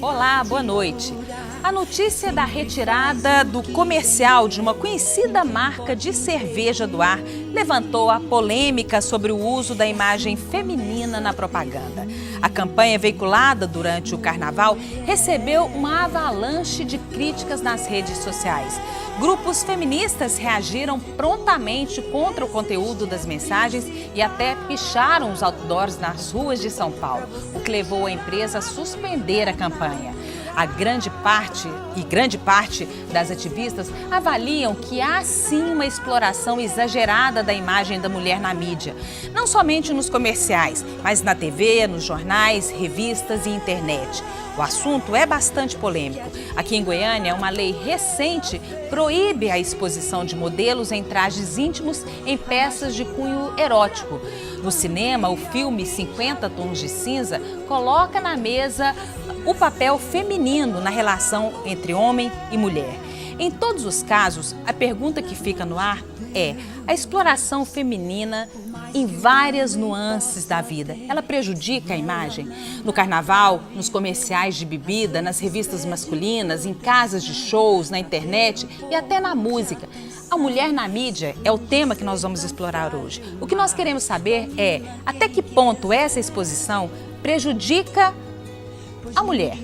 Olá, boa noite. A notícia da retirada do comercial de uma conhecida marca de cerveja do ar levantou a polêmica sobre o uso da imagem feminina na propaganda. A campanha veiculada durante o carnaval recebeu uma avalanche de críticas nas redes sociais. Grupos feministas reagiram prontamente contra o conteúdo das mensagens e até picharam os outdoors nas ruas de São Paulo, o que levou a empresa a suspender a campanha. Grande parte das ativistas avaliam que há sim uma exploração exagerada da imagem da mulher na mídia, não somente nos comerciais, mas na TV, nos jornais, revistas e internet. O assunto é bastante polêmico. Aqui em Goiânia, uma lei recente proíbe a exposição de modelos em trajes íntimos em peças de cunho erótico. No cinema, o filme 50 Tons de Cinza coloca na mesa o papel feminino na relação entre homem e mulher. Em todos os casos, a pergunta que fica no ar é: a exploração feminina em várias nuances da vida, ela prejudica a imagem? No carnaval, nos comerciais de bebida, nas revistas masculinas, em casas de shows, na internet e até na música. A mulher na mídia é o tema que nós vamos explorar hoje. O que nós queremos saber é até que ponto essa exposição prejudica a mulher.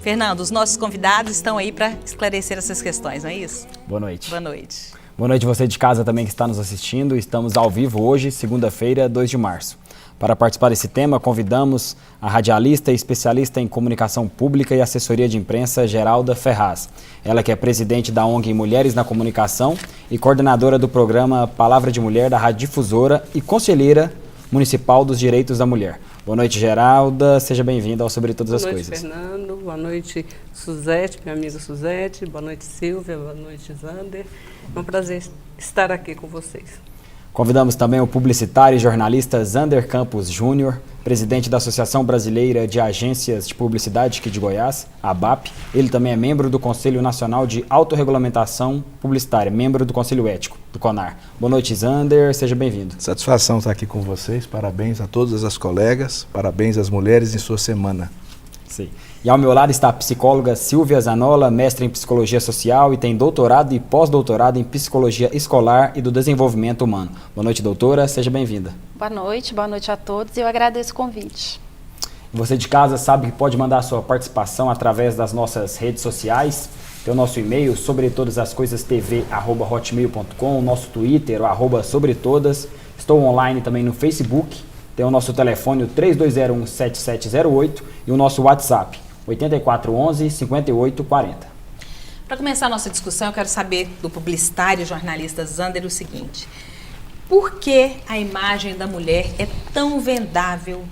Fernando, os nossos convidados estão aí para esclarecer essas questões, não é isso? Boa noite. Boa noite. Boa noite você de casa também que está nos assistindo. Estamos ao vivo hoje, segunda-feira, 2 de março. Para participar desse tema, convidamos a radialista e especialista em comunicação pública e assessoria de imprensa, Geralda Ferraz. Ela que é presidente da ONG Mulheres na Comunicação e coordenadora do programa Palavra de Mulher da Rádio Difusora e conselheira municipal dos Direitos da Mulher. Boa noite, Geralda. Seja bem-vinda ao Sobre Todas as Coisas. Boa noite, Fernando. Boa noite, Suzete, minha amiga Suzete. Boa noite, Silvia. Boa noite, Zander. É um prazer estar aqui com vocês. Convidamos também o publicitário e jornalista Zander Campos Júnior, presidente da Associação Brasileira de Agências de Publicidade aqui de Goiás, a ABAP. Ele também é membro do Conselho Nacional de Autorregulamentação Publicitária, membro do Conselho Ético, do CONAR. Boa noite, Zander. Seja bem-vindo. Satisfação estar aqui com vocês. Parabéns a todas as colegas, parabéns às mulheres em sua semana. Sim. E ao meu lado está a psicóloga Silvia Zanola, mestre em Psicologia Social e tem doutorado e pós-doutorado em Psicologia Escolar e do Desenvolvimento Humano. Boa noite, doutora. Seja bem-vinda. Boa noite a todos. Eu agradeço o convite. Você de casa sabe que pode mandar a sua participação através das nossas redes sociais. Tem o nosso e-mail, sobretodasaskoisastv@hotmail.com, o nosso Twitter, o @sobretodas. Estou online também no Facebook. Tem o nosso telefone, o 3201-7708 e o nosso WhatsApp, 8411-5840. Para começar a nossa discussão, eu quero saber do publicitário e jornalista Zander o seguinte: por que a imagem da mulher é tão vendável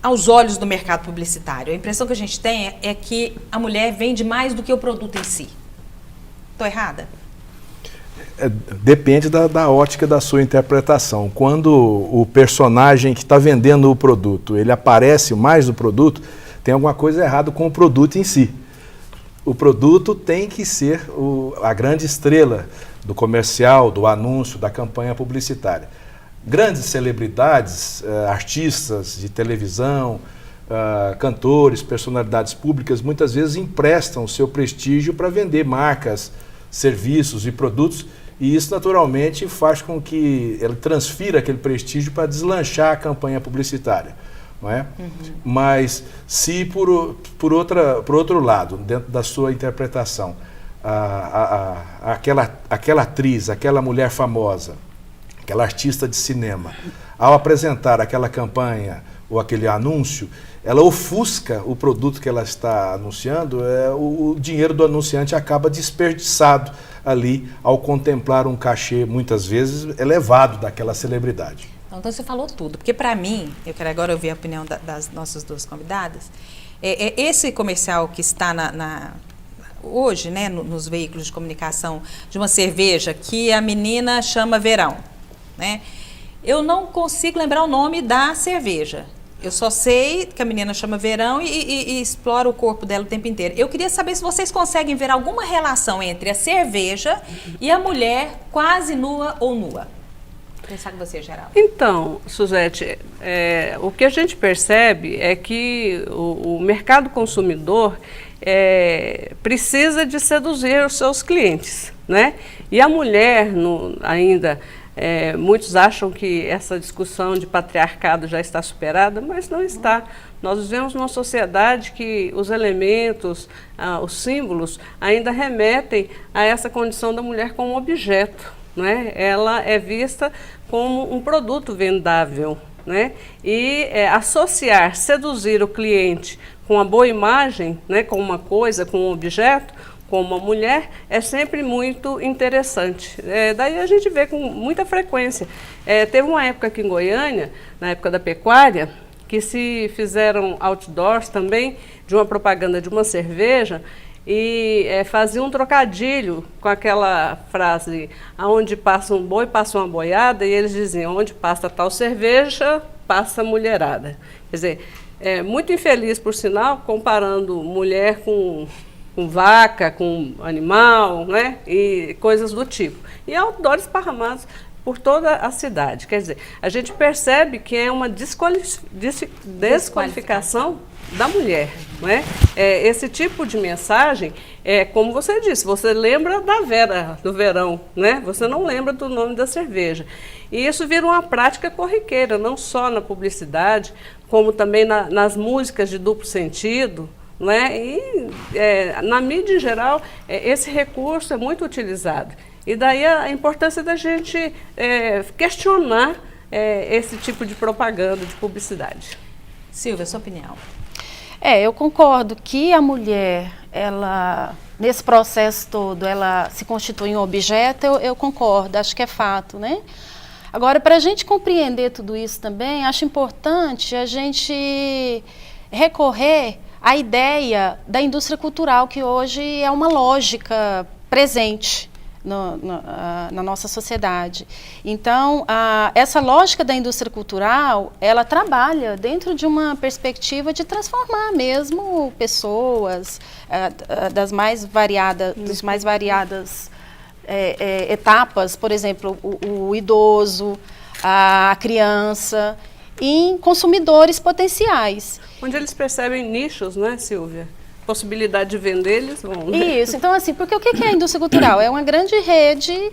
aos olhos do mercado publicitário? A impressão que a gente tem é que a mulher vende mais do que o produto em si. Estou errada? Depende da ótica da sua interpretação. Quando o personagem que está vendendo o produto, ele aparece mais no produto, tem alguma coisa errada com o produto em si. O produto tem que ser a grande estrela do comercial, do anúncio, da campanha publicitária. Grandes celebridades, artistas de televisão, cantores, personalidades públicas, muitas vezes emprestam o seu prestígio para vender marcas, serviços e produtos. E isso, naturalmente, faz com que ele transfira aquele prestígio para deslanchar a campanha publicitária. Não é? Uhum. Mas, se por outro lado, dentro da sua interpretação, aquela atriz, aquela mulher famosa, aquela artista de cinema, ao apresentar aquela campanha ou aquele anúncio, ela ofusca o produto que ela está anunciando, o dinheiro do anunciante acaba desperdiçado ali ao contemplar um cachê, muitas vezes, elevado daquela celebridade. Então você falou tudo, porque para mim, eu quero agora ouvir a opinião das nossas duas convidadas, esse comercial que está hoje, né, nos veículos de comunicação, de uma cerveja que a menina chama Verão, né? Eu não consigo lembrar o nome da cerveja. Eu só sei que a menina chama Verão e explora o corpo dela o tempo inteiro. Eu queria saber se vocês conseguem ver alguma relação entre a cerveja e a mulher quase nua ou nua. começar com você, Geraldo. Então, Suzete, o que a gente percebe é que o mercado consumidor precisa de seduzir os seus clientes, né? E a mulher ainda... muitos acham que essa discussão de patriarcado já está superada, mas não está. Nós vivemos numa sociedade que os elementos, os símbolos, ainda remetem a essa condição da mulher como objeto, né? Ela é vista como um produto vendável, né? E associar, seduzir o cliente com uma boa imagem, né? Com uma coisa, com um objeto, como uma mulher, é sempre muito interessante. Daí a gente vê com muita frequência. Teve uma época aqui em Goiânia, na época da pecuária, que se fizeram outdoors também de uma propaganda de uma cerveja e faziam um trocadilho com aquela frase: aonde passa um boi, passa uma boiada, e eles diziam: onde passa tal cerveja, passa a mulherada. Quer dizer, muito infeliz, por sinal, comparando mulher com vaca, com animal, né, e coisas do tipo. E outdoors esparramados por toda a cidade. Quer dizer, a gente percebe que é uma desqualificação da mulher, né? Esse tipo de mensagem, como você disse, você lembra da Vera, do verão, né? Você não lembra do nome da cerveja. E isso vira uma prática corriqueira, não só na publicidade, como também nas músicas de duplo sentido, né? E na mídia em geral, esse recurso é muito utilizado. E daí a importância da gente questionar esse tipo de propaganda, de publicidade. Silvia, sua opinião? Eu concordo que a mulher, ela, nesse processo todo, ela se constitui em um objeto, eu concordo, acho que é fato, né? Agora, para a gente compreender tudo isso também, acho importante a gente recorrer à ideia da indústria cultural, que hoje é uma lógica presente na nossa sociedade. Então, essa lógica da indústria cultural, ela trabalha dentro de uma perspectiva de transformar mesmo pessoas das mais variadas etapas, por exemplo, o idoso, a criança, em consumidores potenciais. Onde eles percebem nichos, né, Silvia? Possibilidade de vender, eles vão. Né? Isso, então assim, porque o que é a indústria cultural? É uma grande rede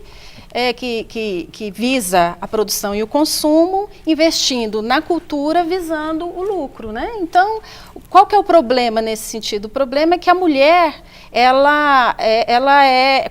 que visa a produção e o consumo, investindo na cultura, visando o lucro, né? Então, qual que é o problema nesse sentido? O problema é que a mulher, ela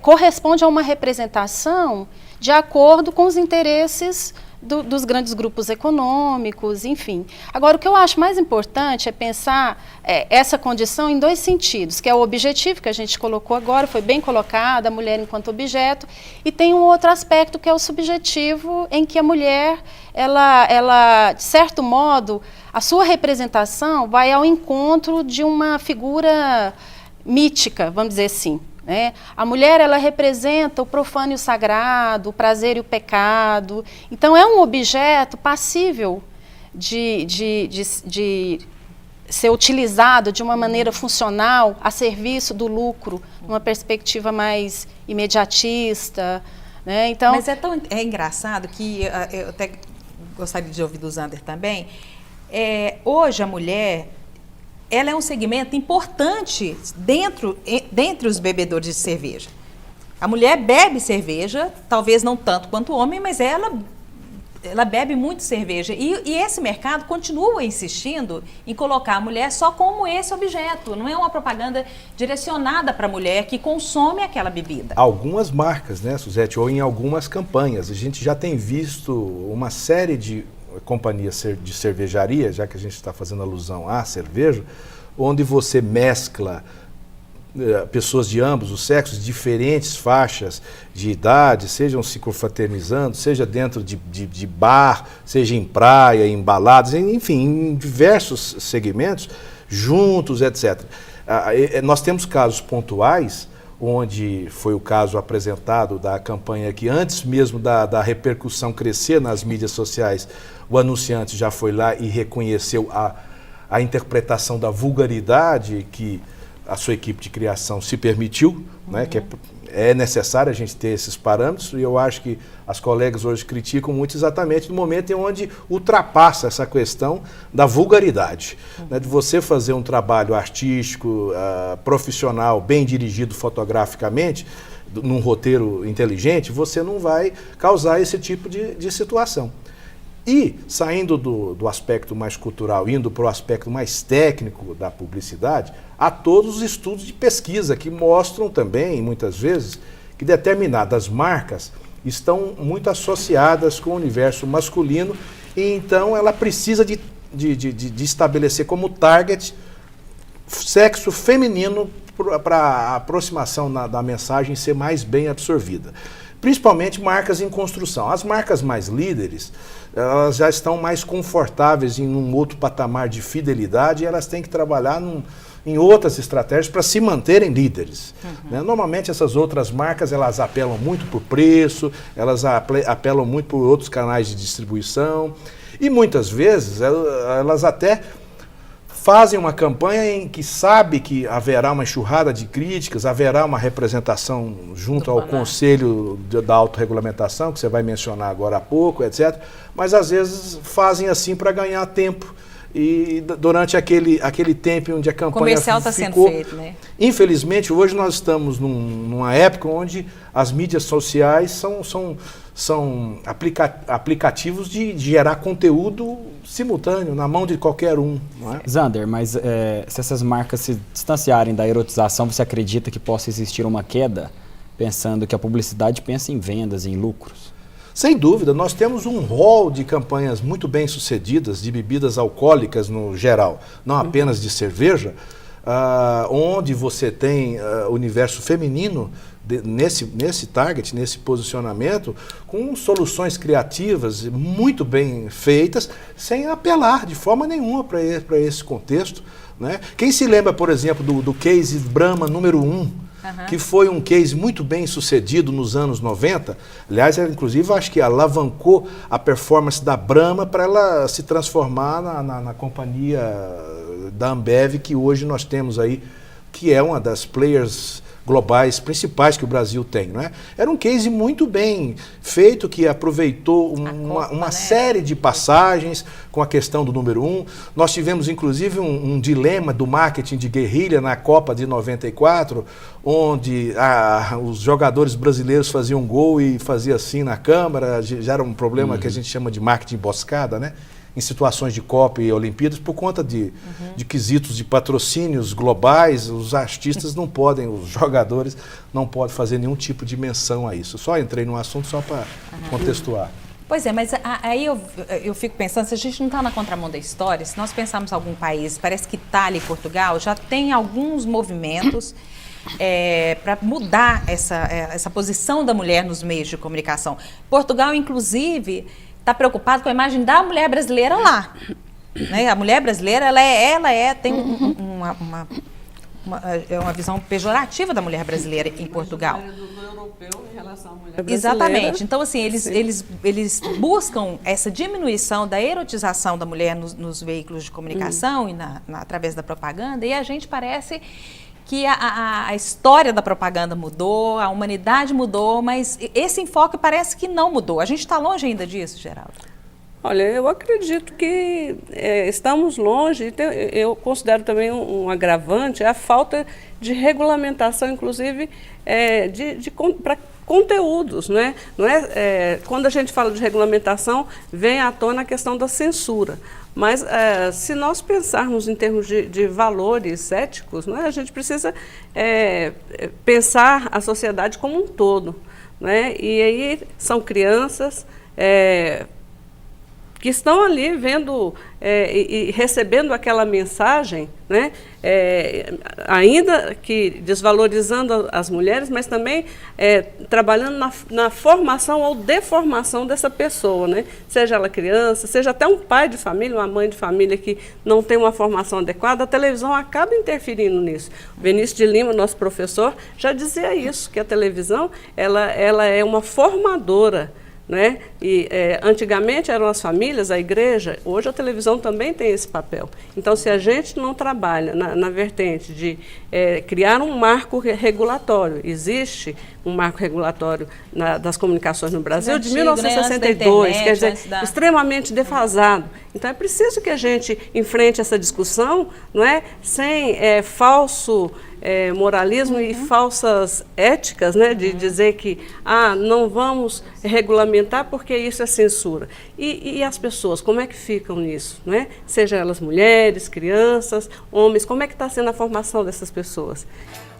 corresponde a uma representação de acordo com os interesses dos grandes grupos econômicos, enfim. Agora, o que eu acho mais importante é pensar essa condição em dois sentidos, que é o objetivo, que a gente colocou agora, foi bem colocado, a mulher enquanto objeto, e tem um outro aspecto, que é o subjetivo, em que a mulher, ela de certo modo, a sua representação vai ao encontro de uma figura mítica, vamos dizer assim. A mulher, ela representa o profano e o sagrado, o prazer e o pecado. Então, é um objeto passível de ser utilizado de uma maneira funcional a serviço do lucro, numa perspectiva mais imediatista. Né? Então, mas é engraçado que eu até gostaria de ouvir do Zander também. Hoje, a mulher... ela é um segmento importante dentre os bebedores de cerveja. A mulher bebe cerveja, talvez não tanto quanto o homem, mas ela bebe muito cerveja. E esse mercado continua insistindo em colocar a mulher só como esse objeto. Não é uma propaganda direcionada para a mulher que consome aquela bebida. Algumas marcas, né, Suzete, ou em algumas campanhas. A gente já tem visto uma série de companhias de cervejaria, já que a gente está fazendo alusão à cerveja, onde você mescla pessoas de ambos os sexos, diferentes faixas de idade, sejam se confraternizando, seja dentro de bar, seja em praia, em baladas, enfim, em diversos segmentos, juntos, etc. Nós temos casos pontuais, onde foi o caso apresentado da campanha que antes mesmo da repercussão crescer nas mídias sociais, o anunciante já foi lá e reconheceu a interpretação da vulgaridade que a sua equipe de criação se permitiu, né, que é necessário a gente ter esses parâmetros, e eu acho que as colegas hoje criticam muito exatamente no momento em onde ultrapassa essa questão da vulgaridade, né, de você fazer um trabalho artístico, profissional, bem dirigido fotograficamente, num roteiro inteligente, você não vai causar esse tipo de situação. E, saindo do aspecto mais cultural, indo para o aspecto mais técnico da publicidade, há todos os estudos de pesquisa que mostram também, muitas vezes, que determinadas marcas estão muito associadas com o universo masculino e, então, ela precisa de estabelecer como target sexo feminino para a aproximação da mensagem ser mais bem absorvida. Principalmente marcas em construção. As marcas mais líderes, elas já estão mais confortáveis em um outro patamar de fidelidade e elas têm que trabalhar em outras estratégias para se manterem líderes. Né? Normalmente essas outras marcas, elas apelam muito por preço, elas apelam muito por outros canais de distribuição e muitas vezes elas até fazem uma campanha em que sabe que haverá uma enxurrada de críticas, haverá uma representação junto ao Conselho da Autorregulamentação, que você vai mencionar agora há pouco, etc. Mas às vezes fazem assim para ganhar tempo. E durante aquele tempo onde a campanha comercial está sendo feito, né? Infelizmente, hoje nós estamos numa época onde as mídias sociais são aplicativos de gerar conteúdo simultâneo, na mão de qualquer um. Não é? Zander, mas se essas marcas se distanciarem da erotização, você acredita que possa existir uma queda, pensando que a publicidade pensa em vendas, em lucros? Sem dúvida, nós temos um rol de campanhas muito bem sucedidas de bebidas alcoólicas no geral, não apenas de cerveja, onde você tem o universo feminino nesse target, nesse posicionamento, com soluções criativas muito bem feitas, sem apelar de forma nenhuma para esse contexto. Né? Quem se lembra, por exemplo, do case Brahma número 1, que foi um case muito bem sucedido nos anos 90, aliás, inclusive acho que alavancou a performance da Brahma para ela se transformar na companhia da Ambev que hoje nós temos aí, que é uma das players globais principais que o Brasil tem, não é? Era um case muito bem feito, que aproveitou uma série de passagens com a questão do número 1. Nós tivemos, inclusive, um dilema do marketing de guerrilha na Copa de 94, onde os jogadores brasileiros faziam gol e fazia assim na câmera. Já era um problema que a gente chama de marketing emboscada, né? Em situações de Copa e Olimpíadas, por conta de quesitos de patrocínios globais, os artistas não podem, os jogadores não podem fazer nenhum tipo de menção a isso. Só entrei num assunto só para contextuar. Pois é, mas aí eu fico pensando, se a gente não está na contramão da história, se nós pensarmos em algum país, parece que Itália e Portugal já tem alguns movimentos para mudar essa posição da mulher nos meios de comunicação. Portugal, inclusive, está preocupado com a imagem da mulher brasileira lá. Né? A mulher brasileira, tem uma visão pejorativa da mulher brasileira em Portugal. Do europeu em relação à mulher brasileira. Exatamente. Então, assim, eles buscam essa diminuição da erotização da mulher nos veículos de comunicação e através da propaganda, e a gente parece que a história da propaganda mudou, a humanidade mudou, mas esse enfoque parece que não mudou. A gente está longe ainda disso, Geraldo? Olha, eu acredito que estamos longe. Eu considero também um agravante a falta de regulamentação, inclusive, para conteúdos. Né? Quando a gente fala de regulamentação, vem à tona a questão da censura. Mas se nós pensarmos em termos de valores éticos, né, a gente precisa pensar a sociedade como um todo. Né? E aí são crianças que estão ali vendo e recebendo aquela mensagem, né? Ainda que desvalorizando as mulheres, mas também trabalhando na formação ou deformação dessa pessoa, né? Seja ela criança, seja até um pai de família, uma mãe de família que não tem uma formação adequada, a televisão acaba interferindo nisso. O Vinícius de Lima, nosso professor, já dizia isso, que a televisão ela é uma formadora, né? E antigamente eram as famílias, a igreja, hoje a televisão também tem esse papel. Então, se a gente não trabalha na vertente de criar um marco regulatório, existe um marco regulatório das comunicações no Brasil antigo, de 1962, né? quer dizer, extremamente defasado. Então, é preciso que a gente enfrente essa discussão, não é? Sem falso moralismo e falsas éticas, né, de dizer que não vamos regulamentar porque isso é censura. E as pessoas, como é que ficam nisso? Né? Seja elas mulheres, crianças, homens, como é que está sendo a formação dessas pessoas?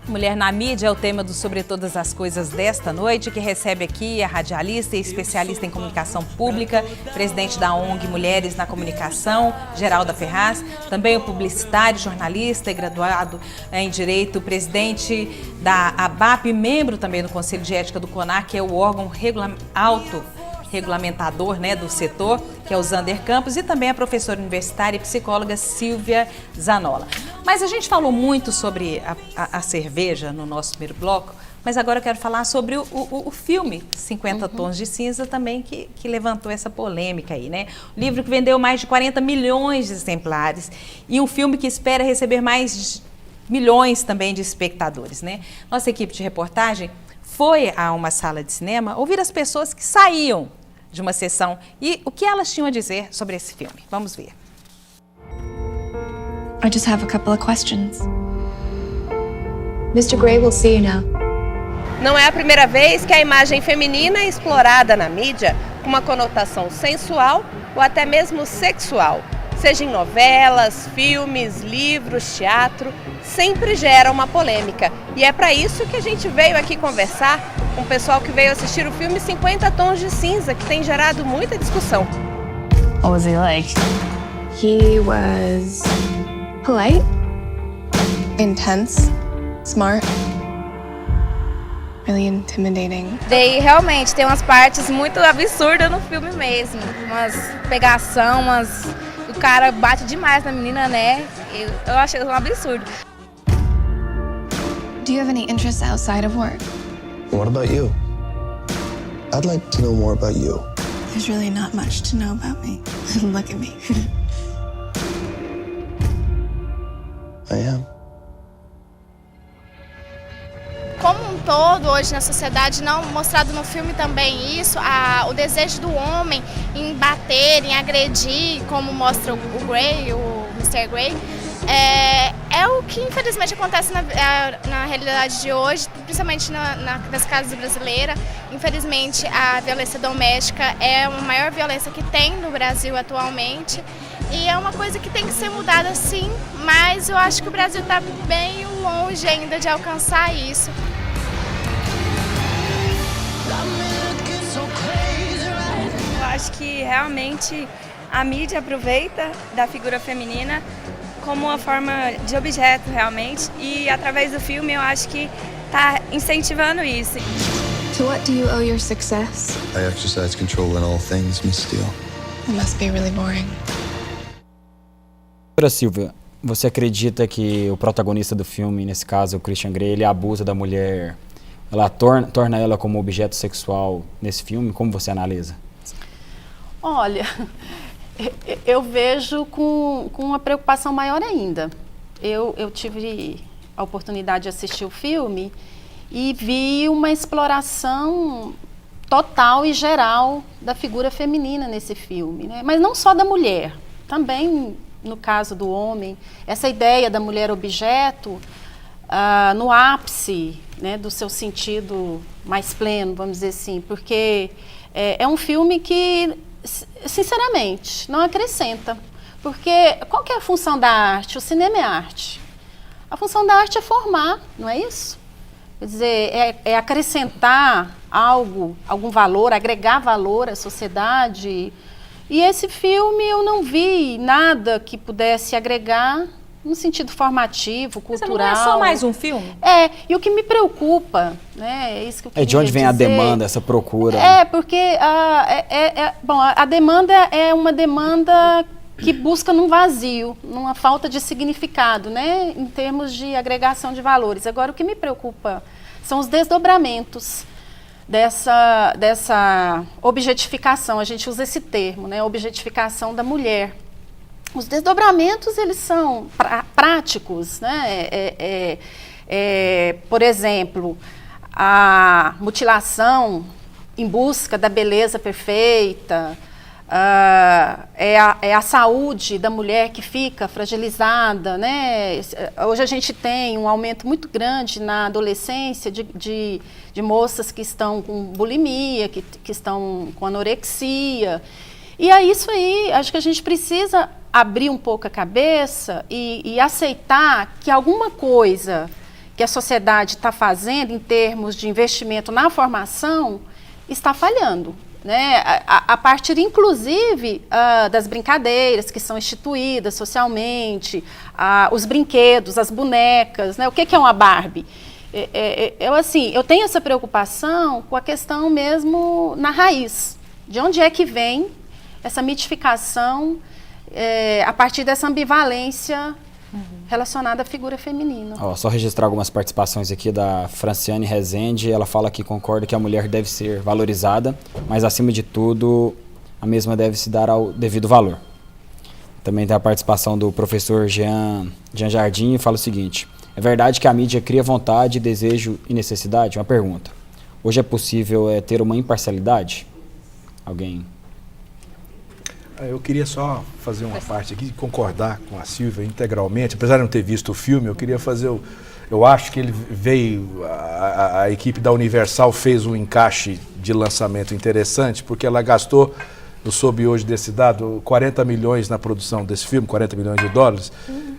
Mulher na Mídia é o tema do Sobre Todas as Coisas desta noite, que recebe aqui a radialista e especialista em comunicação pública, presidente da ONG Mulheres na Comunicação, Geralda Ferraz, também o publicitário, jornalista e graduado em Direito, presidente da ABAP, membro também do Conselho de Ética do CONAR, que é o órgão regulamentador, né, do setor, que é o Zander Campos, e também a professora universitária e psicóloga Silvia Zanola. Mas a gente falou muito sobre a cerveja no nosso primeiro bloco, mas agora eu quero falar sobre o filme 50 Tons de Cinza também, que levantou essa polêmica aí, né? O livro que vendeu mais de 40 milhões de exemplares e um filme que espera receber mais milhões também de espectadores, né? Nossa equipe de reportagem foi a uma sala de cinema ouvir as pessoas que saíam de uma sessão e o que elas tinham a dizer sobre esse filme. Vamos ver. I just have a couple of questions. Mr. Grey will see you now. Não é a primeira vez que a imagem feminina é explorada na mídia com uma conotação sensual ou até mesmo sexual. Seja em novelas, filmes, livros, teatro, sempre gera uma polêmica. E é para isso que a gente veio aqui conversar com o pessoal que veio assistir o filme 50 Tons de Cinza, que tem gerado muita discussão. What was he like? He was polite, intense, smart, really intimidating. Daí realmente tem umas partes muito absurdas no filme mesmo. Umas pegação, o cara bate demais na menina, né? Eu achei um absurdo. Do you have any interests outside of work? What about you? I'd like to know more about you. There's really not much to know about me. Look at me. I am. Como um todo, hoje na sociedade, não mostrado no filme também isso, o desejo do homem em bater, em agredir, como mostra o Grey, o Mr. Grey, é o que infelizmente acontece na realidade de hoje, principalmente nas casas brasileiras. Infelizmente, a violência doméstica é a maior violência que tem no Brasil atualmente. E é uma coisa que tem que ser mudada sim, mas eu acho que o Brasil está bem longe ainda de alcançar isso. Eu acho que realmente a mídia aproveita da figura feminina como uma forma de objeto realmente, e através do filme eu acho que está incentivando isso. To what do you owe your success? I exercise control in all things, Miss Steele. It must be really boring. Silvia, você acredita que o protagonista do filme, nesse caso o Christian Grey, ele abusa da mulher, ela torna ela como objeto sexual nesse filme? Como você analisa? Olha, eu vejo com uma preocupação maior ainda. Eu tive a oportunidade de assistir o filme e vi uma exploração total e geral da figura feminina nesse filme, né? Mas não só da mulher, também no caso do homem, essa ideia da mulher objeto no ápice, né, do seu sentido mais pleno, vamos dizer assim, porque é um filme que, sinceramente, não acrescenta. Porque qual que é a função da arte? O cinema é arte. A função da arte é formar, não é isso? Quer dizer, é acrescentar algum valor, agregar valor à sociedade. E esse filme eu não vi nada que pudesse agregar no sentido formativo, cultural. Mas não é só mais um filme? E o que me preocupa, né, é isso que eu queria de onde vem dizer. A demanda, essa procura? Porque a demanda é uma demanda que busca num vazio, numa falta de significado, né, em termos de agregação de valores. Agora, o que me preocupa são os desdobramentos dessa objetificação, a gente usa esse termo, né, objetificação da mulher. Os desdobramentos, eles são práticos, né? Por exemplo, a mutilação em busca da beleza perfeita, é a saúde da mulher que fica fragilizada, né? Hoje a gente tem um aumento muito grande na adolescência de moças que estão com bulimia, que estão com anorexia. E é isso aí, acho que a gente precisa abrir um pouco a cabeça e aceitar que alguma coisa que a sociedade está fazendo em termos de investimento na formação está falhando. Né? A partir, inclusive, das brincadeiras que são instituídas socialmente, os brinquedos, as bonecas, né? O que é uma Barbie? Eu tenho essa preocupação com a questão mesmo na raiz. De onde é que vem essa mitificação a partir dessa ambivalência relacionada à figura feminina? Só registrar algumas participações aqui da Franciane Rezende. Ela fala que concorda que a mulher deve ser valorizada, mas acima de tudo a mesma deve se dar ao devido valor. Também tem a participação do professor Jean Jardim, e fala o seguinte: é verdade que a mídia cria vontade, desejo e necessidade? Uma pergunta. Hoje é possível ter uma imparcialidade? Alguém? Eu queria só fazer uma parte aqui, concordar com a Silvia integralmente. Apesar de não ter visto o filme, eu queria fazer eu acho que ele veio, a equipe da Universal fez um encaixe de lançamento interessante, porque ela gastou, eu soube hoje desse dado, 40 milhões na produção desse filme, 40 milhões de dólares,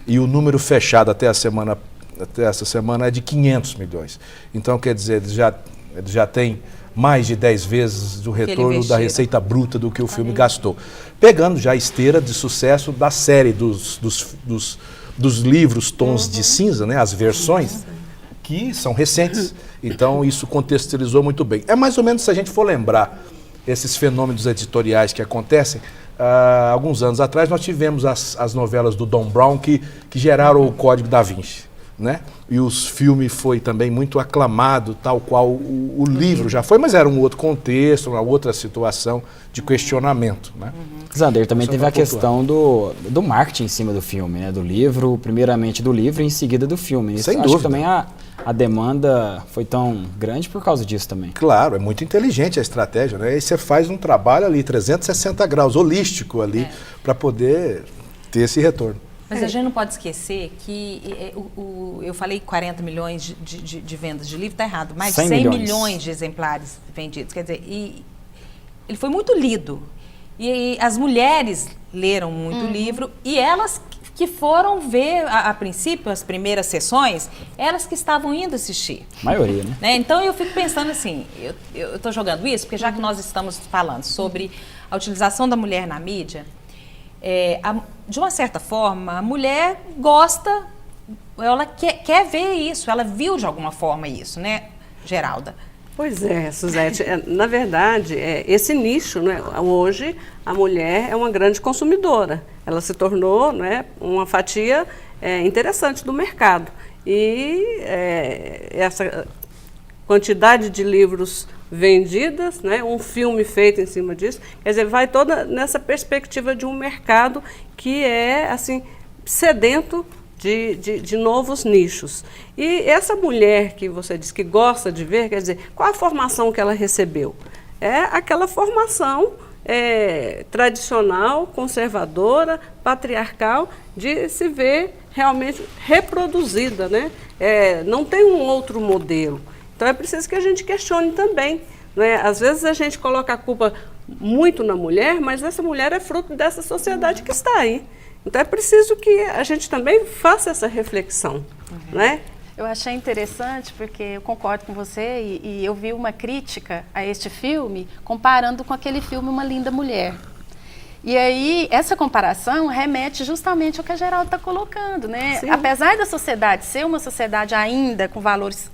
e o número fechado até essa semana é de 500 milhões. Então, quer dizer, ele já tem mais de 10 vezes o retorno da receita bruta do que o filme gastou. Pegando já a esteira de sucesso da série dos livros Tons de Cinza, né, as versões, que são recentes. Então isso contextualizou muito bem. É mais ou menos, se a gente for lembrar esses fenômenos editoriais que acontecem, alguns anos atrás nós tivemos as novelas do Don Brown que geraram o Código da Vinci. Né? E o filme foi também muito aclamado, tal qual o livro já foi, mas era um outro contexto, uma outra situação de questionamento. Né? Zander, também teve a questão do marketing em cima do filme, né? Do livro, primeiramente do livro e em seguida do filme. Isso, sem dúvida. Acho que também a demanda foi tão grande por causa disso também. Claro, é muito inteligente a estratégia, né? Aí você faz um trabalho ali, 360 graus, holístico ali, para poder ter esse retorno. Mas a gente não pode esquecer que eu falei 40 milhões de vendas de livro, está errado, mais de 100 milhões de exemplares vendidos. Quer dizer, ele foi muito lido. E as mulheres leram muito o livro e elas que foram ver, a princípio, as primeiras sessões, elas que estavam indo assistir. A maioria, né? Então eu fico pensando assim, eu estou jogando isso, porque já que nós estamos falando sobre a utilização da mulher na mídia, de uma certa forma, a mulher gosta, ela quer ver isso, ela viu de alguma forma isso, né, Geralda? Pois é, Suzete, na verdade, esse nicho, né, hoje a mulher é uma grande consumidora, ela se tornou, né, uma fatia interessante do mercado e essa quantidade de livros vendidas, né, um filme feito em cima disso, quer dizer, vai toda nessa perspectiva de um mercado que é assim sedento de novos nichos. E essa mulher que você disse que gosta de ver, quer dizer, qual a formação que ela recebeu? É aquela formação tradicional, conservadora, patriarcal, de se ver realmente reproduzida, né? Não tem um outro modelo. Então é preciso que a gente questione também. Né? Às vezes a gente coloca a culpa muito na mulher, mas essa mulher é fruto dessa sociedade que está aí. Então é preciso que a gente também faça essa reflexão. Né? Eu achei interessante porque eu concordo com você e eu vi uma crítica a este filme comparando com aquele filme Uma Linda Mulher. E aí, essa comparação remete justamente ao que a Geralda está colocando. Né? Apesar da sociedade ser uma sociedade ainda com valores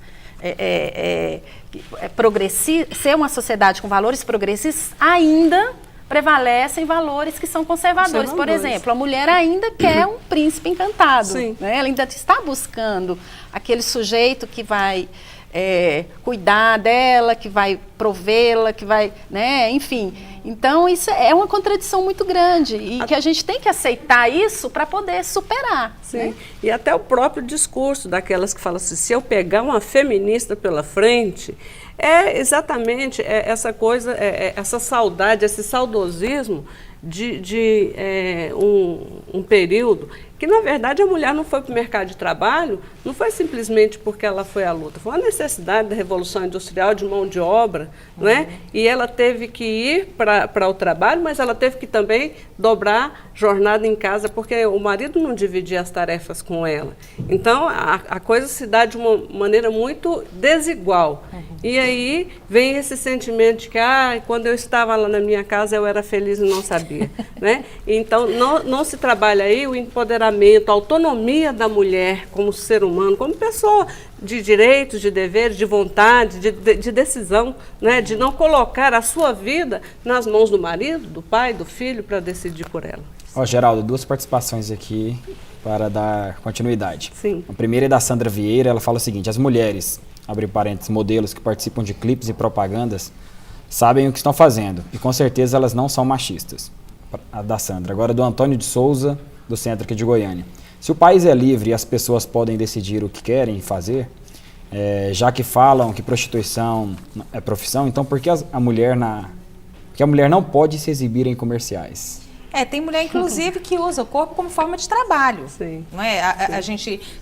ser uma sociedade com valores progressistas, ainda prevalecem valores que são conservadores. Por exemplo, a mulher ainda quer um príncipe encantado. Né? Ela ainda está buscando aquele sujeito que vai cuidar dela, que vai provê-la, que vai, né, enfim. Então, isso é uma contradição muito grande e que a gente tem que aceitar isso para poder superar. Sim, né? E até o próprio discurso daquelas que falam assim, se eu pegar uma feminista pela frente, é exatamente essa coisa, essa saudade, esse saudosismo de um período que, na verdade, a mulher não foi para o mercado de trabalho, não foi simplesmente porque ela foi à luta, foi uma necessidade da Revolução Industrial de mão de obra, né? E ela teve que ir para o trabalho, mas ela teve que também dobrar jornada em casa, porque o marido não dividia as tarefas com ela. Então, a coisa se dá de uma maneira muito desigual. E aí vem esse sentimento de que, quando eu estava lá na minha casa, eu era feliz e não sabia, né? Então, não se trabalha aí o empoderamento, a autonomia da mulher como ser humano, como pessoa de direitos, de deveres, de vontade, de decisão, né? De não colocar a sua vida nas mãos do marido, do pai, do filho, para decidir por ela. Geraldo, 2 participações aqui para dar continuidade. Sim. A primeira é da Sandra Vieira, ela fala o seguinte: as mulheres, abre parênteses, modelos que participam de clipes e propagandas, sabem o que estão fazendo e com certeza elas não são machistas. A da Sandra. Agora do Antônio de Souza, do centro aqui de Goiânia. Se o país é livre e as pessoas podem decidir o que querem fazer, já que falam que prostituição é profissão, então por que a mulher não pode se exibir em comerciais? Tem mulher, inclusive, que usa o corpo como forma de trabalho. Sim. Não é?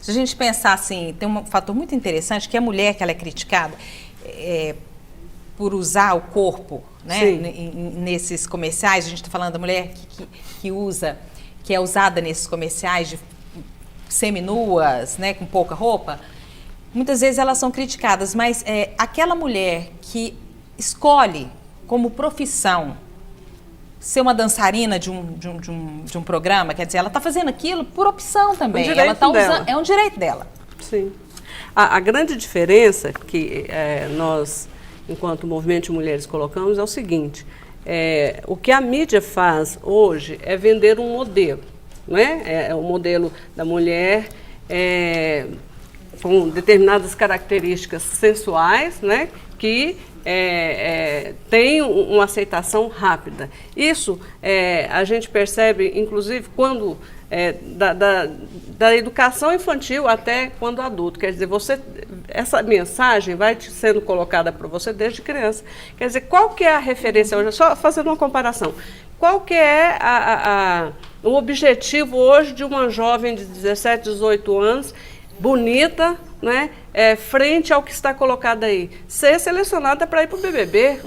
Se a gente pensar assim, tem um fator muito interessante, que a mulher que ela é criticada por usar o corpo, né? Nesses comerciais, a gente está falando da mulher que é usada nesses comerciais de seminuas, né, com pouca roupa, muitas vezes elas são criticadas, mas aquela mulher que escolhe como profissão ser uma dançarina de um programa, quer dizer, ela está fazendo aquilo por opção também. Ela tá usando, é um direito dela. Sim. A grande diferença que nós, enquanto movimento de mulheres, colocamos é o seguinte: o que a mídia faz hoje é vender um modelo, né? É o modelo da mulher com determinadas características sensuais, né? Que tem uma aceitação rápida. Isso a gente percebe, inclusive, quando da educação infantil até quando adulto. Quer dizer, essa mensagem vai sendo colocada para você desde criança. Quer dizer, qual que é a referência hoje? Só fazendo uma comparação. Qual que é o objetivo hoje de uma jovem de 17, 18 anos, bonita, né, frente ao que está colocado aí? Ser selecionada para ir para o BBB,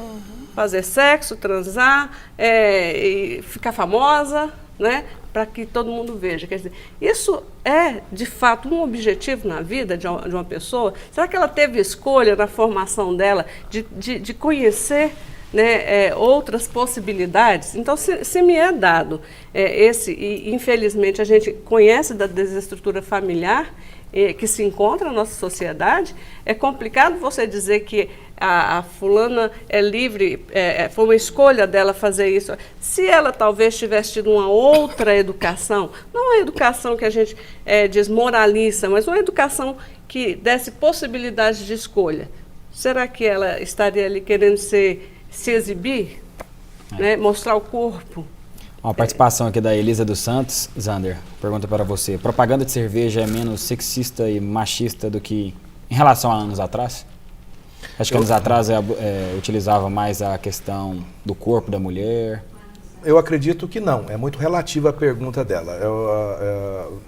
fazer sexo, transar, e ficar famosa, né, para que todo mundo veja. Quer dizer, isso é, de fato, um objetivo na vida de uma pessoa? Será que ela teve escolha na formação dela de conhecer, né, outras possibilidades? Então, se me é dado e infelizmente a gente conhece da desestrutura familiar que se encontra na nossa sociedade, é complicado você dizer que a fulana é livre, foi uma escolha dela fazer isso. Se ela talvez tivesse tido uma outra educação, não uma educação que a gente desmoraliza, mas uma educação que desse possibilidade de escolha, será que ela estaria ali querendo se exibir, né, mostrar o corpo? Uma participação aqui da Elisa dos Santos. Zander, pergunta para você: propaganda de cerveja é menos sexista e machista do que em relação a anos atrás? Acho que anos atrás utilizava mais a questão do corpo da mulher. Eu acredito que não, é muito relativa a pergunta dela.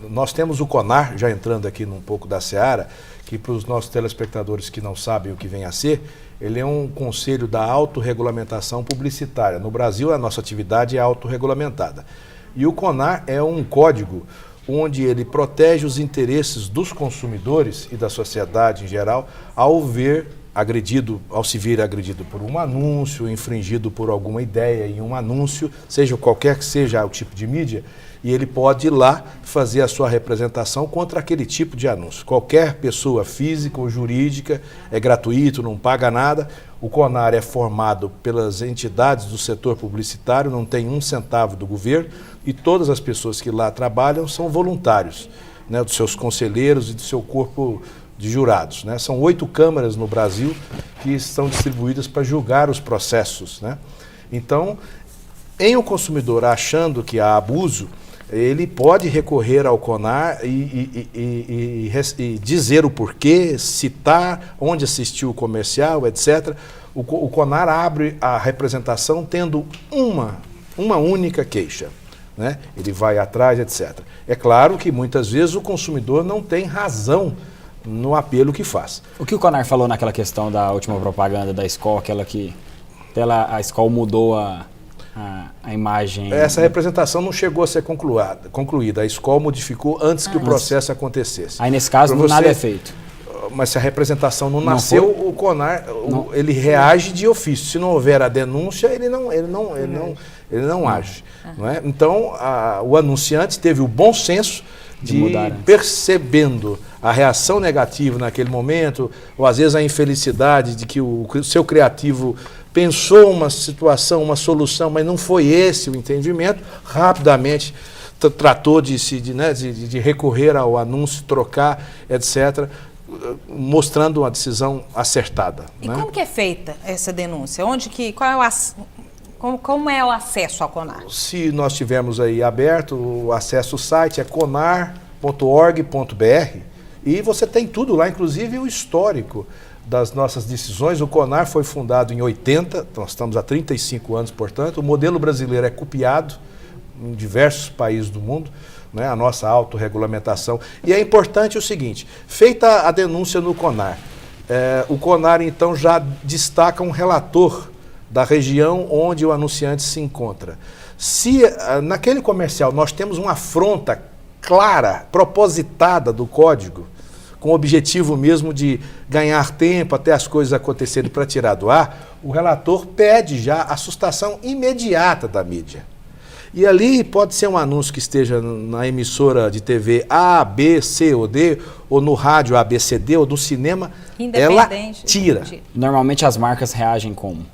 Nós temos o CONAR, já entrando aqui num pouco da seara, que para os nossos telespectadores que não sabem o que vem a ser, ele é um conselho da autorregulamentação publicitária. No Brasil, a nossa atividade é autorregulamentada. E o CONAR é um código onde ele protege os interesses dos consumidores e da sociedade em geral ao se ver agredido por um anúncio, infringido por alguma ideia em um anúncio, seja qualquer que seja o tipo de mídia, e ele pode ir lá fazer a sua representação contra aquele tipo de anúncio. Qualquer pessoa física ou jurídica, é gratuito, não paga nada. O CONAR é formado pelas entidades do setor publicitário, não tem um centavo do governo, e todas as pessoas que lá trabalham são voluntários, né, dos seus conselheiros e do seu corpo de jurados, né? São 8 câmaras no Brasil que estão distribuídas para julgar os processos, né? Então, em o consumidor achando que há abuso, ele pode recorrer ao CONAR e dizer o porquê, citar onde assistiu o comercial, etc. O CONAR abre a representação tendo uma única queixa, né? Ele vai atrás, etc. É claro que muitas vezes o consumidor não tem razão no apelo que faz. O que o CONAR falou naquela questão da última propaganda da Skol, aquela que a Skol mudou a imagem? Essa representação não chegou a ser concluída. A Skol modificou antes que o processo acontecesse. Aí nesse caso nada é feito. Mas se a representação não nasceu, o CONAR ele reage de ofício. Se não houver a denúncia, ele não age. Não é? Então, o anunciante teve o bom senso de percebendo a reação negativa naquele momento, ou às vezes a infelicidade de que o seu criativo pensou uma situação, uma solução, mas não foi esse o entendimento, rapidamente tratou de recorrer ao anúncio, trocar, etc., mostrando uma decisão acertada. E como que é feita essa denúncia? Como é o acesso ao CONAR? Se nós tivermos aí aberto, o acesso ao site é conar.org.br e você tem tudo lá, inclusive o histórico das nossas decisões. O CONAR foi fundado em 80, nós estamos há 35 anos, portanto. O modelo brasileiro é copiado em diversos países do mundo, né, a nossa autorregulamentação. E é importante o seguinte, feita a denúncia no CONAR, o CONAR então já destaca um relator da região onde o anunciante se encontra. Se naquele comercial nós temos uma afronta clara, propositada do código, com o objetivo mesmo de ganhar tempo até as coisas acontecerem para tirar do ar, o relator pede já a sustação imediata da mídia. E ali pode ser um anúncio que esteja na emissora de TV A, B, C ou D, ou no rádio A, B, C, D, ou no cinema, ela tira. Normalmente as marcas reagem como?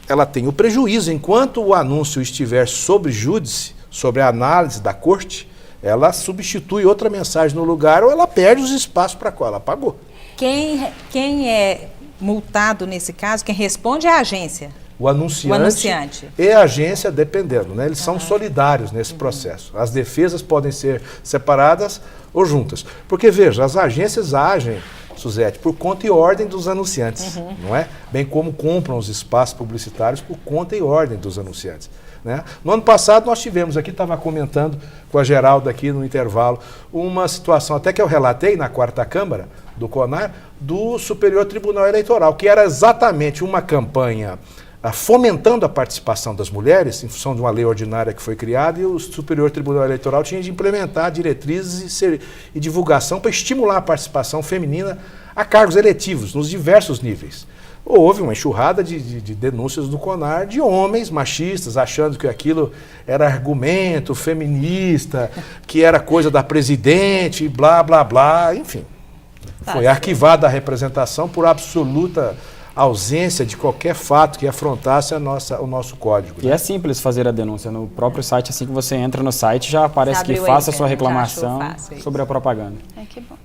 Ela tem o prejuízo. Enquanto o anúncio estiver sob júdice, sobre a análise da corte, ela substitui outra mensagem no lugar ou ela perde os espaços para qual ela pagou. Quem é multado nesse caso, quem responde é a agência? O anunciante e a agência, dependendo, né? Eles são solidários nesse processo. As defesas podem ser separadas ou juntas. Porque, veja, as agências agem, Suzete, por conta e ordem dos anunciantes, não é? Bem como compram os espaços publicitários por conta e ordem dos anunciantes, né? No ano passado nós tivemos aqui, estava comentando com a Geralda aqui no intervalo, uma situação até que eu relatei na 4ª Câmara do CONAR, do Superior Tribunal Eleitoral, que era exatamente uma campanha fomentando a participação das mulheres, em função de uma lei ordinária que foi criada, e o Superior Tribunal Eleitoral tinha de implementar diretrizes e divulgação para estimular a participação feminina a cargos eletivos, nos diversos níveis. Houve uma enxurrada de denúncias do CONAR de homens machistas, achando que aquilo era argumento feminista, que era coisa da presidente, blá, blá, blá, enfim. Foi arquivada a representação por absoluta ausência de qualquer fato que afrontasse o nosso código. E é simples fazer a denúncia no próprio site, assim que você entra no site, já aparece que faça a sua reclamação sobre a propaganda. Que bom.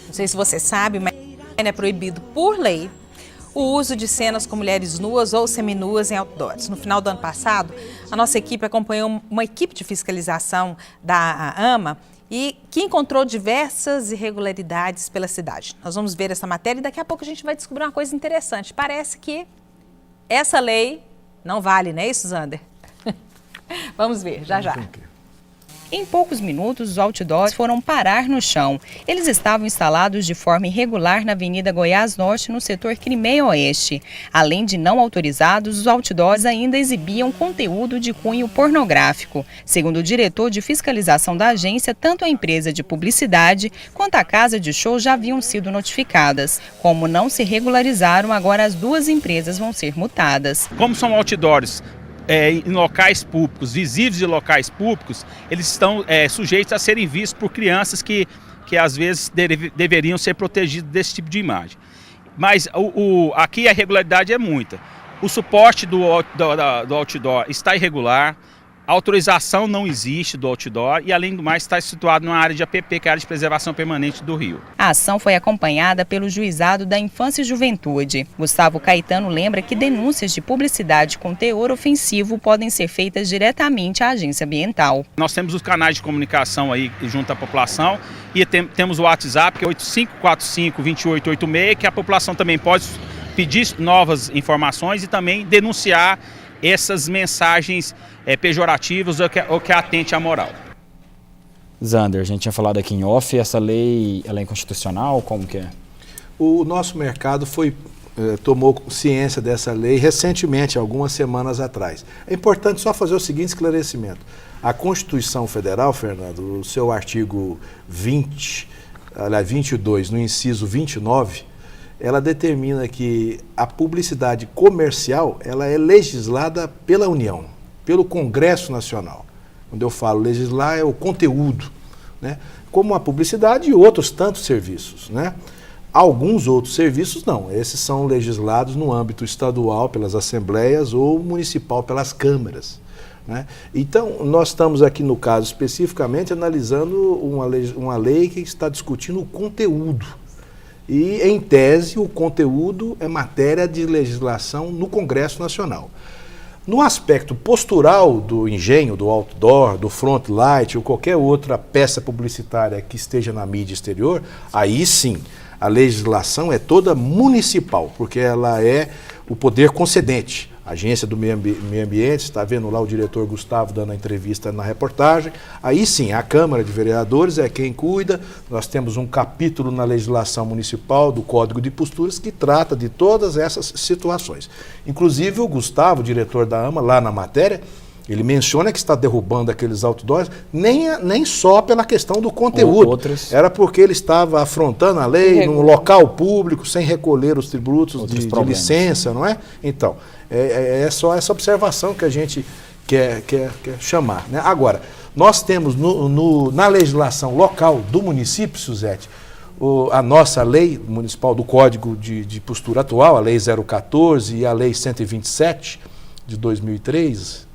Não sei se você sabe, mas é proibido por lei o uso de cenas com mulheres nuas ou seminuas em outdoors. No final do ano passado, a nossa equipe acompanhou uma equipe de fiscalização da AMA e que encontrou diversas irregularidades pela cidade. Nós vamos ver essa matéria e daqui a pouco a gente vai descobrir uma coisa interessante. Parece que essa lei não vale, não é isso, Zander? Vamos ver, já já. Em poucos minutos, os outdoors foram parar no chão. Eles estavam instalados de forma irregular na Avenida Goiás Norte, no setor Crimeia Oeste. Além de não autorizados, os outdoors ainda exibiam conteúdo de cunho pornográfico. Segundo o diretor de fiscalização da agência, tanto a empresa de publicidade quanto a casa de show já haviam sido notificadas. Como não se regularizaram, agora as duas empresas vão ser multadas. Como são outdoors em locais públicos, visíveis de locais públicos, eles estão sujeitos a serem vistos por crianças que às vezes deveriam ser protegidas desse tipo de imagem. Mas aqui a irregularidade é muita. O suporte do outdoor está irregular, A autorização não existe do outdoor e, além do mais, está situado numa área de APP, que é a área de preservação permanente do rio. A ação foi acompanhada pelo Juizado da Infância e Juventude. Gustavo Caetano lembra que denúncias de publicidade com teor ofensivo podem ser feitas diretamente à agência ambiental. Nós temos os canais de comunicação aí junto à população e temos o WhatsApp, que é 8545-2886, que a população também pode pedir novas informações e também denunciar essas mensagens pejorativas ou que atente à moral. Zander, a gente tinha falado aqui em off, essa lei ela é inconstitucional, como que é? O nosso mercado tomou ciência dessa lei recentemente, algumas semanas atrás. É importante só fazer o seguinte esclarecimento. A Constituição Federal, Fernando, o seu artigo 22, no inciso 29, ela determina que a publicidade comercial ela é legislada pela União, pelo Congresso Nacional. Quando eu falo legislar, é o conteúdo, né? Como a publicidade e outros tantos serviços, né? Alguns outros serviços não, esses são legislados no âmbito estadual pelas assembleias ou municipal pelas câmaras, né? Então, nós estamos aqui no caso especificamente analisando uma lei que está discutindo o conteúdo. E, em tese, o conteúdo é matéria de legislação no Congresso Nacional. No aspecto postural do engenho, do outdoor, do front light ou qualquer outra peça publicitária que esteja na mídia exterior, aí sim, a legislação é toda municipal, porque ela é o poder concedente. A Agência do Meio Ambiente, está vendo lá o diretor Gustavo dando a entrevista na reportagem. Aí sim, a Câmara de Vereadores é quem cuida. Nós temos um capítulo na legislação municipal do Código de Posturas que trata de todas essas situações. Inclusive o Gustavo, diretor da AMA, lá na matéria, ele menciona que está derrubando aqueles outdoors nem só pela questão do conteúdo. Era porque ele estava afrontando a lei num local público, sem recolher os tributos de licença, não é? Então, é só essa observação que a gente quer chamar, né? Agora, nós temos na legislação local do município, Suzete, a nossa lei municipal do Código de Postura atual, a Lei 014 e a Lei 127, de 2003,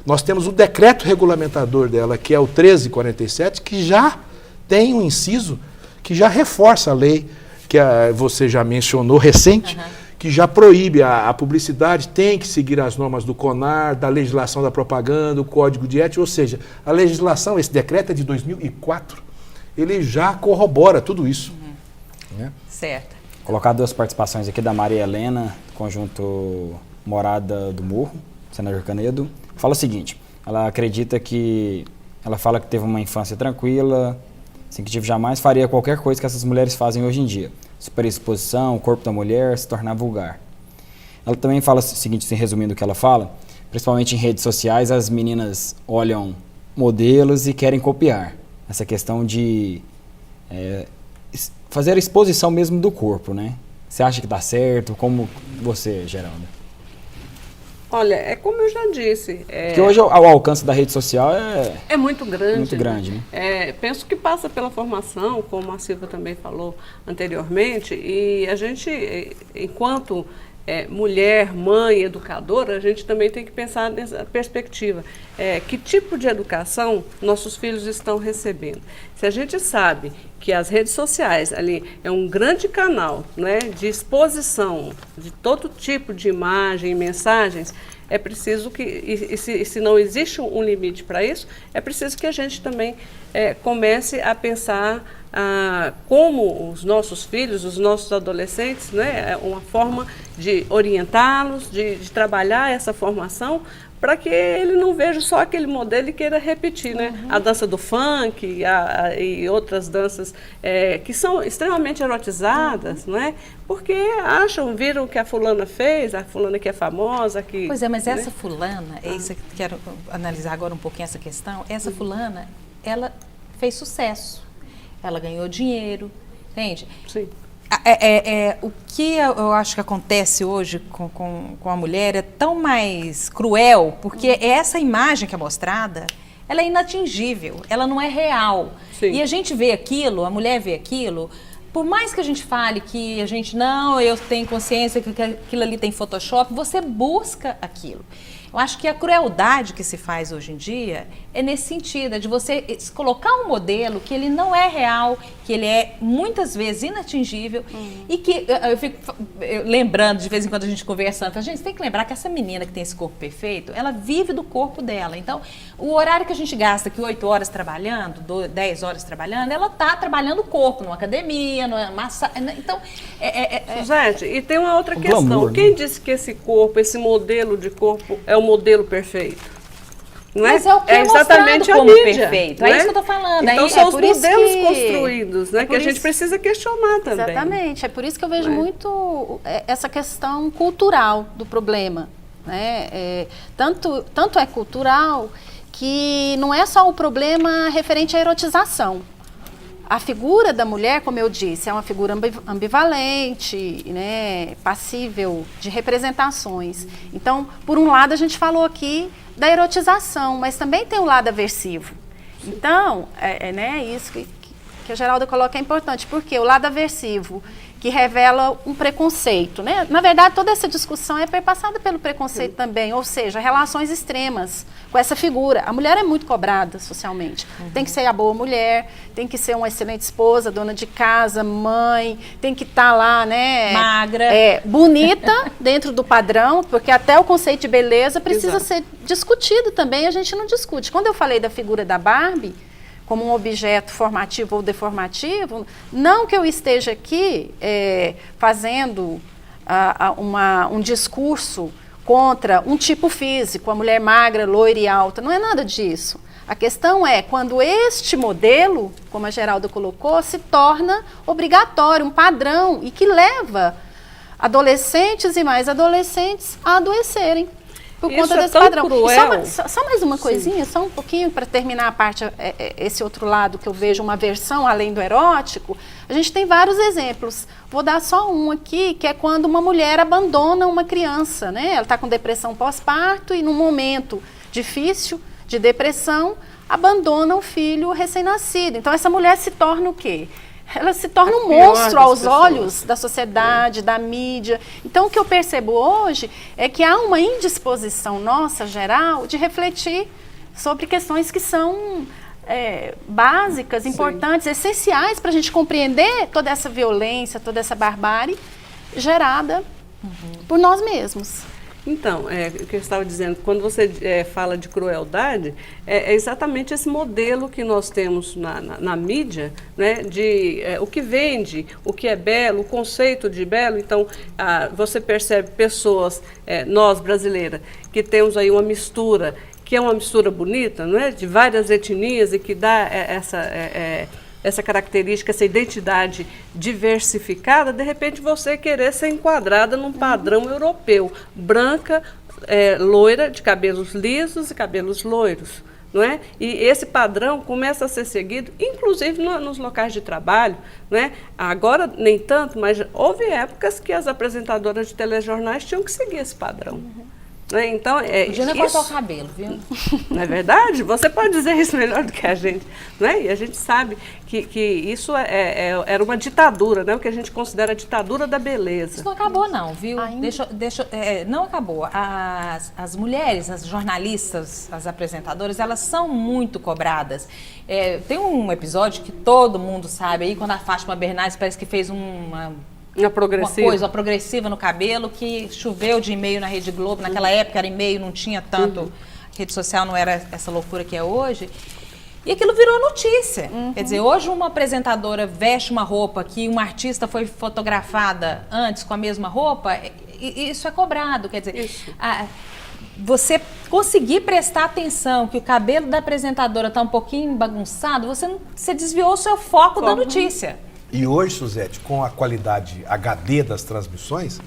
nós temos o decreto regulamentador dela, que é o 1347, que já tem um inciso que já reforça a lei, que você já mencionou, recente, que já proíbe a publicidade, tem que seguir as normas do CONAR, da legislação da propaganda, o Código de Ética, ou seja, a legislação, esse decreto é de 2004, ele já corrobora tudo isso. Né? Certo. Colocar duas participações aqui da Maria Helena, conjunto Morada do Morro, senador Canedo, fala o seguinte, ela fala que teve uma infância tranquila, sem que jamais faria qualquer coisa que essas mulheres fazem hoje em dia. Superexposição, o corpo da mulher, se tornar vulgar. Ela também fala o seguinte, resumindo o que ela fala, principalmente em redes sociais, as meninas olham modelos e querem copiar. Essa questão de fazer a exposição mesmo do corpo, né? Você acha que dá certo? Como você, Geralda? Olha, é como eu já disse. Porque hoje o alcance da rede social é muito grande. Muito grande, né? Penso que passa pela formação, como a Silvia também falou anteriormente, e a gente, enquanto mulher, mãe, educadora, a gente também tem que pensar nessa perspectiva. Que tipo de educação nossos filhos estão recebendo? Se a gente sabe que as redes sociais ali é um grande canal, né, de exposição de todo tipo de imagem e mensagens, é preciso que, e se não existe um limite para isso, é preciso que a gente também comece a pensar como os nossos filhos, os nossos adolescentes, né, uma forma de orientá-los, de trabalhar essa formação, para que ele não veja só aquele modelo e queira repetir, né? A dança do funk e outras danças que são extremamente erotizadas, não é? Porque viram o que a fulana fez, a fulana que é famosa. Pois é, mas né? Essa fulana, isso que quero analisar agora um pouquinho essa questão, essa fulana, ela fez sucesso, ela ganhou dinheiro, entende? Sim. O que eu acho que acontece hoje com a mulher é tão mais cruel, porque essa imagem que é mostrada, ela é inatingível, ela não é real. Sim. E a gente vê aquilo, a mulher vê aquilo, por mais que a gente fale que a gente eu tenho consciência que aquilo ali tem Photoshop, você busca aquilo. Eu acho que a crueldade que se faz hoje em dia é nesse sentido, é de você colocar um modelo que ele não é real, que ele é muitas vezes inatingível e que eu fico lembrando de vez em quando a gente conversando, gente, tem que lembrar que essa menina que tem esse corpo perfeito, ela vive do corpo dela. Então, o horário que a gente gasta aqui 8 horas trabalhando, 10 horas trabalhando, ela está trabalhando o corpo, numa academia, numa massa. Então, Suzete, e tem uma outra questão. Glamour, Quem né? disse que esse corpo, esse modelo de corpo é o modelo perfeito? Não mas é o que é exatamente a mostrado como mídia, perfeito. não É isso que eu estou falando. Então Aí, são os por isso modelos que- construídos, né, que a gente precisa questionar também. Exatamente, é por isso que eu vejo muito essa questão cultural do problema. Né? Tanto é cultural que não é só o problema referente à erotização. A figura da mulher, como eu disse, é uma figura ambivalente, né, passível de representações. Então, por um lado, a gente falou aqui da erotização, mas também tem um lado aversivo. Então, isso que a Geralda coloca é importante, porque o lado aversivo, que revela um preconceito, né? Na verdade, toda essa discussão é perpassada pelo preconceito também, ou seja, relações extremas com essa figura. A mulher é muito cobrada socialmente. Tem que ser a boa mulher, tem que ser uma excelente esposa, dona de casa, mãe, tem que estar lá, né? Magra. Bonita dentro do padrão, porque até o conceito de beleza precisa ser discutido também, a gente não discute. Quando eu falei da figura da Barbie, como um objeto formativo ou deformativo, não que eu esteja aqui fazendo um discurso contra um tipo físico, a mulher magra, loira e alta, não é nada disso. A questão é quando este modelo, como a Geralda colocou, se torna obrigatório, um padrão, e que leva adolescentes e mais adolescentes a adoecerem. Por Isso conta é desse tão padrão. cruel. E só mais uma coisinha, só um pouquinho para terminar a parte, esse outro lado que eu vejo, uma versão além do erótico. A gente tem vários exemplos. Vou dar só um aqui, que é quando uma mulher abandona uma criança, né? Ela está com depressão pós-parto e num momento difícil de depressão, abandona o filho recém-nascido. Então essa mulher se torna o quê? Ela se torna um monstro aos olhos da sociedade, da mídia. Então, o que eu percebo hoje é que há uma indisposição nossa, geral, de refletir sobre questões que são básicas, importantes, essenciais para a gente compreender toda essa violência, toda essa barbárie gerada por nós mesmos. Então, o que eu estava dizendo, quando você fala de crueldade, é exatamente esse modelo que nós temos na mídia, né, de o que vende, o que é belo, o conceito de belo. Então, você percebe pessoas, nós brasileiras, que temos aí uma mistura, que é uma mistura bonita, não é, de várias etnias e que dá essa característica, essa identidade diversificada, de repente você querer ser enquadrada num padrão europeu, branca, loira, de cabelos lisos e cabelos loiros. Não é? E esse padrão começa a ser seguido, inclusive nos locais de trabalho. Não é? Agora, nem tanto, mas houve épocas que as apresentadoras de telejornais tinham que seguir esse padrão. Né? Então, Podia não cortar o cabelo, viu? Não é verdade? Você pode dizer isso melhor do que a gente. Né? E a gente sabe que isso era uma ditadura, né? O que a gente considera a ditadura da beleza. Isso não acabou não, viu? Não acabou. As mulheres, as jornalistas, as apresentadoras, elas são muito cobradas. Tem um episódio que todo mundo sabe aí, quando a Fátima Bernardes parece que fez uma progressiva no cabelo, que choveu de e-mail na Rede Globo. Naquela época era e-mail, não tinha tanto, rede social não era essa loucura que é hoje. E aquilo virou notícia. Quer dizer, hoje uma apresentadora veste uma roupa que uma artista foi fotografada antes com a mesma roupa, isso é cobrado. Quer dizer, você conseguir prestar atenção que o cabelo da apresentadora está um pouquinho bagunçado, você desviou o seu foco da notícia. E hoje, Suzete, com a qualidade HD das transmissões,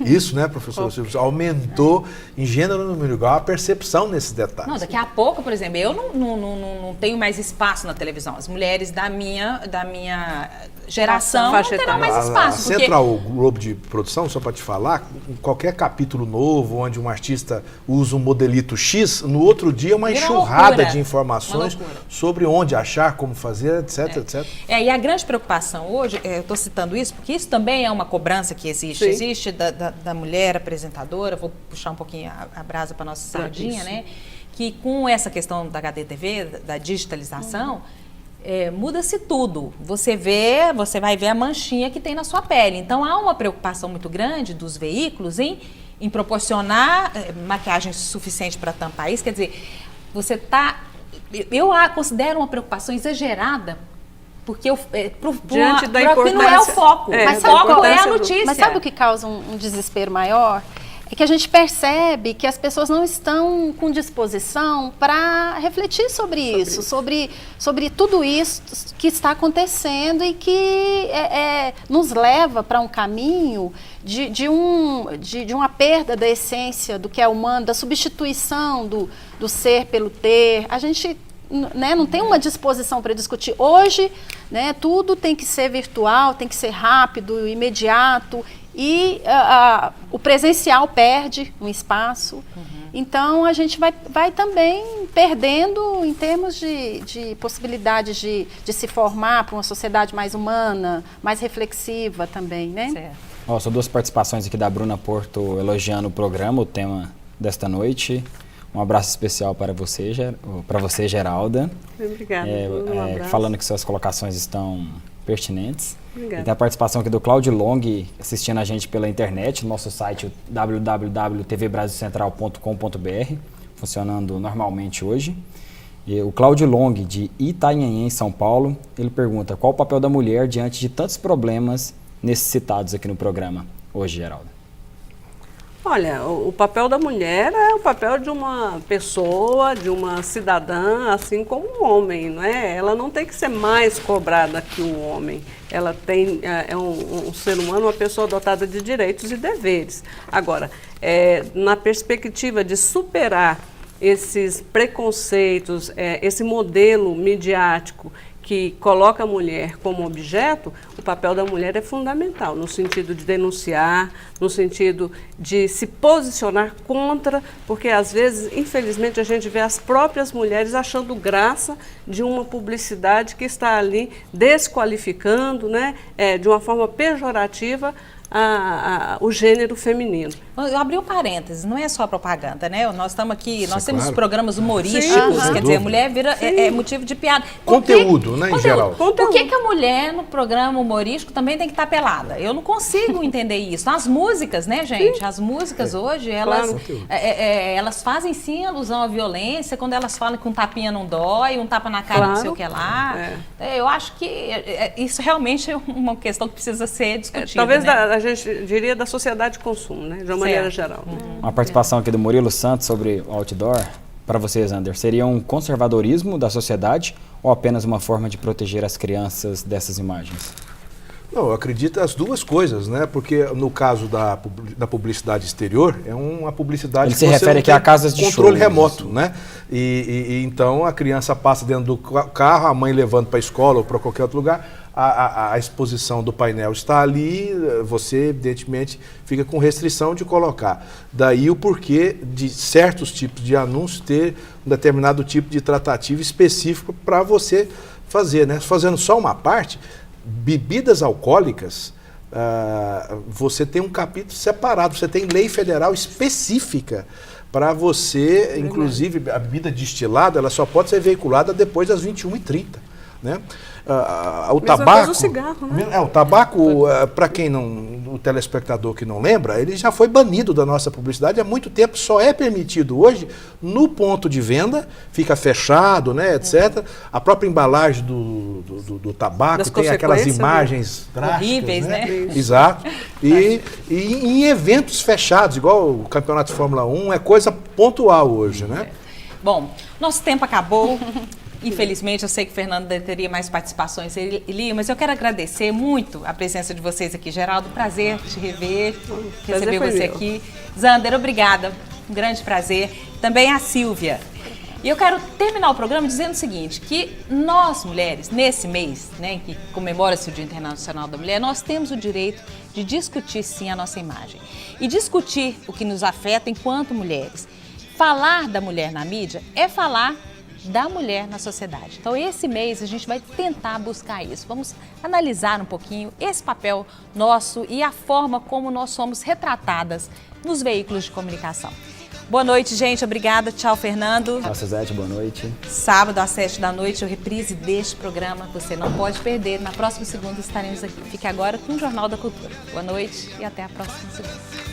isso, né, professor Silvio, aumentou em gênero, número igual a percepção nesses detalhes. Não, daqui a pouco, por exemplo, eu não tenho mais espaço na televisão. As mulheres da minha geração não terá mais espaço. A Central Globo de Produção, só para te falar, qualquer capítulo novo onde um artista usa um modelito X, no outro dia é uma enxurrada de informações sobre onde achar, como fazer, etc, etc. E a grande preocupação hoje, eu estou citando isso, porque isso também é uma cobrança que existe. Sim. Existe da mulher apresentadora, vou puxar um pouquinho a brasa para nossa sardinha, né? Que com essa questão da HDTV, da digitalização, muda-se tudo. Você vai ver a manchinha que tem na sua pele. Então há uma preocupação muito grande dos veículos em proporcionar maquiagem suficiente para tampar isso. Quer dizer, eu considero uma preocupação exagerada, porque diante da importância, não é o foco. Mas o foco é a notícia. Mas sabe o que causa um desespero maior? É que a gente percebe que as pessoas não estão com disposição para refletir sobre isso, sobre tudo isso que está acontecendo e que nos leva para um caminho de uma perda da essência do que é humano, da substituição do ser pelo ter. A gente não tem uma disposição para discutir. Hoje, tudo tem que ser virtual, tem que ser rápido, imediato. E o presencial perde um espaço. Então a gente vai também perdendo em termos de possibilidades de se formar para uma sociedade mais humana, mais reflexiva também, né? Certo. São duas participações aqui da Bruna Porto elogiando o programa, o tema desta noite. Um abraço especial para você, Geralda. Obrigada. Um abraço. Falando que suas colocações estão pertinentes. Obrigada. E tem a participação aqui do Cláudio Long, assistindo a gente pela internet, no nosso site www.tvbrasilcentral.com.br, funcionando normalmente hoje. E o Cláudio Long, de Itanhaém, em São Paulo, ele pergunta: qual o papel da mulher diante de tantos problemas necessitados aqui no programa hoje, Geralda? Olha, o papel da mulher é o papel de uma pessoa, de uma cidadã, assim como um homem, não é? Ela não tem que ser mais cobrada que um homem. Ela é um ser humano, uma pessoa dotada de direitos e deveres. Agora, na perspectiva de superar esses preconceitos, esse modelo midiático que coloca a mulher como objeto, o papel da mulher é fundamental, no sentido de denunciar, no sentido de se posicionar contra, porque às vezes, infelizmente, a gente vê as próprias mulheres achando graça de uma publicidade que está ali desqualificando, de uma forma pejorativa, o gênero feminino. Eu abri um parênteses, não é só propaganda, né? Nós estamos aqui, nós temos claro. Programas humorísticos, quer dizer, a mulher vira motivo de piada. Conteúdo, em geral. Por que a mulher no programa humorístico também tem que estar pelada? Eu não consigo entender isso. As músicas, né, gente? Sim. As músicas hoje, elas fazem sim alusão à violência, quando elas falam que um tapinha não dói, um tapa na cara não sei o que lá. Eu acho que isso realmente é uma questão que precisa ser discutida. Talvez a gente diria da sociedade de consumo, né? De uma maneira geral. Uma participação aqui do Murilo Santos sobre o outdoor. Para vocês, Ander, seria um conservadorismo da sociedade ou apenas uma forma de proteger as crianças dessas imagens? Não, eu acredito as duas coisas, né? Porque no caso da publicidade exterior, é uma publicidade que se refere aqui a casas de controle show, remoto, né? E então a criança passa dentro do carro, a mãe levando para a escola ou para qualquer outro lugar, a exposição do painel está ali, você evidentemente fica com restrição de colocar. Daí o porquê de certos tipos de anúncios ter um determinado tipo de tratativa específico para você fazer, né? Fazendo só uma parte, bebidas alcoólicas, você tem um capítulo separado, você tem lei federal específica para você, inclusive a bebida destilada, ela só pode ser veiculada depois das 21h30, né? O tabaco, o cigarro, né? O tabaco, para quem o telespectador que não lembra, ele já foi banido da nossa publicidade há muito tempo, só é permitido hoje no ponto de venda, fica fechado, né, etc. A própria embalagem do tabaco tem aquelas imagens drásticas, horríveis, né? Exato. E em eventos fechados, igual o Campeonato de Fórmula 1, é coisa pontual hoje, né? Bom, nosso tempo acabou. Infelizmente, eu sei que o Fernando teria mais participações, mas eu quero agradecer muito a presença de vocês aqui. Geraldo, prazer te rever, receber você aqui. Zander, obrigada, um grande prazer. Também a Silvia. E eu quero terminar o programa dizendo o seguinte, que nós mulheres, nesse mês, né, que comemora-se o Dia Internacional da Mulher, nós temos o direito de discutir sim a nossa imagem. E discutir o que nos afeta enquanto mulheres. Falar da mulher na mídia é falar da mulher na sociedade. Então esse mês a gente vai tentar buscar isso. Vamos analisar um pouquinho esse papel nosso e a forma como nós somos retratadas nos veículos de comunicação. Boa noite, gente. Obrigada. Tchau, Fernando. Tchau, Suzete. Boa noite. Sábado, às 7 da noite, o reprise deste programa. Você não pode perder. Na próxima segunda estaremos aqui. Fique agora com o Jornal da Cultura. Boa noite e até a próxima segunda.